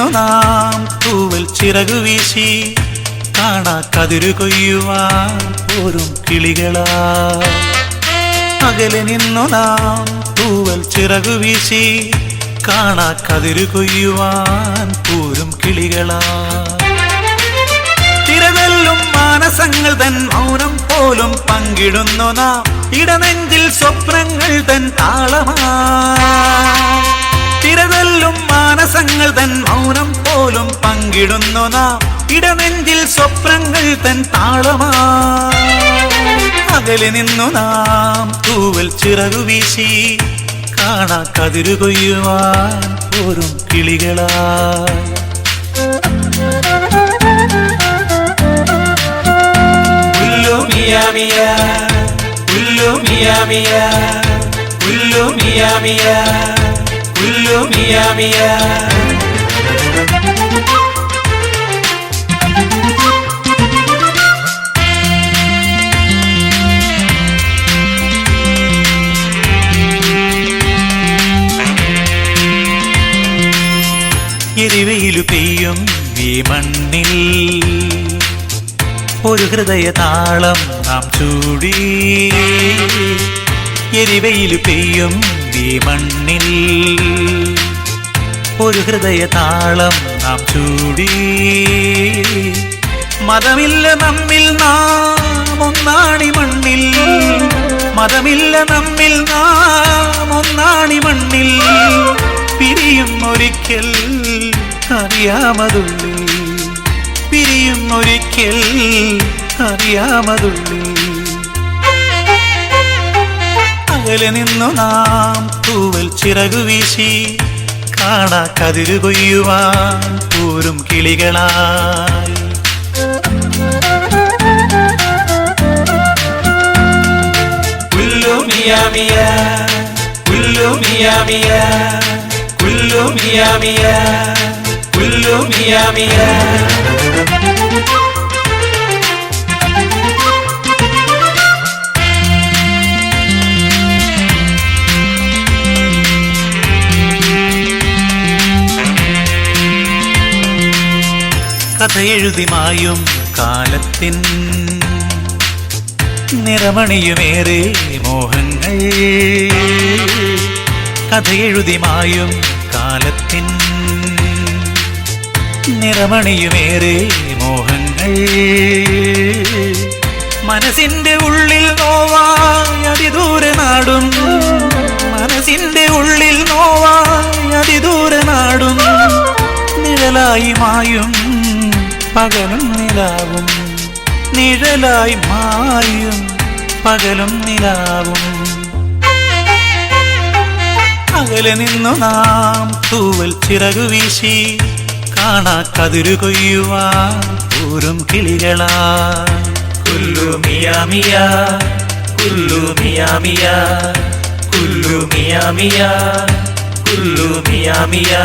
നിന്നു നാം തൂവൽ ചിറകു വീശി കാണാ കതിരു കൊയ്യുവാൻ പോരും കിളികളാ. അകലെ നിന്നു നാം തൂവൽ ചിറകു വീശി കാണാ കതിരു കൊയ്യുവാൻ പോരും കിളികളാ. തിരതല്ലും മാനസങ്ങൾ തൻ മൗനം പോലും പങ്കിടുന്നു നാം ഇടനെഞ്ചിൽ സ്വപ്നങ്ങൾ തൻ താളമാ. തിരതല്ലും മാനസങ്ങൾ തൻ മൗനം പോലും പങ്കിടുന്നു നാം ഇടനെഞ്ചിൽ സ്വപ്നങ്ങൾ തൻ താളമാ. അകലെ നിന്നു നാം തൂവൽ ചിറകു വീശി കാണാ കതിരു കൊയ്യുവാൻ പോരും കിളികളാ. ഉല്ലു മിയാ മിയാ ഉല്ലു മിയാ മിയാ ഉല്ലു മിയാ മിയാ ഉല്ലു മിയാ മിയാ. എരിവയിലു പെയ്യും ഈ മണ്ണിൽ ഒരു ഹൃദയ താളം നാം ചൂടി. എരിവയിലു പെയ്യും ഈ മണ്ണിൽ ഒരു ഹൃദയ താളം നാം ചൂടി. മതമില്ല നമ്മിൽ നാം ഒന്നാണി മണ്ണിൽ. മതമില്ല നമ്മിൽ നാം ഒന്നാണി മണ്ണിൽ. പിരിയും ഒരിക്കൽ അറിയാമതുള്ളിൽ. പിരിയും ഒരിക്കൽ അറിയാമതുള്ളിൽ. അകലെ നിന്നു നാം തൂവൽ ചിറകു വീശി കാണാ കതിരു കൊയ്യുവാൻ പോരും കിളികളായി. ഉല്ലു മിയാ മിയാ ഉല്ലു മിയാ മിയാ ഉല്ലു മിയാ മിയാ ഉല്ലു മിയാ മിയാ. കഥയെഴുതി മായും കാലത്തിൻ നിറമണിയുമേറെ മോഹങ്ങൾ. കഥയെഴുതി മായും കാലത്തിൻ നിറമണിയുമേറെ മോഹങ്ങൾ. മനസ്സിന്റെ ഉള്ളിൽ നോവായി അതിദൂരെ നാടും. മനസ്സിന്റെ ഉള്ളിൽ നോവായി അതിദൂരെ നാടും. നിഴലായി മായും പകലും നിലാവും. നിഴലായി മായും പകലും നിലാവും. അകലെ നിന്നു നാം തൂവൽ ചിറകു വീശി കാണാ കതിരു കൊയ്യുവാൻ പോരും കിളികളാ. കുല്ലു മിയാ മിയാ കുല്ലു മിയാ മിയാ കുല്ലു മിയാ മിയാ കുല്ലു മിയാ മിയാ.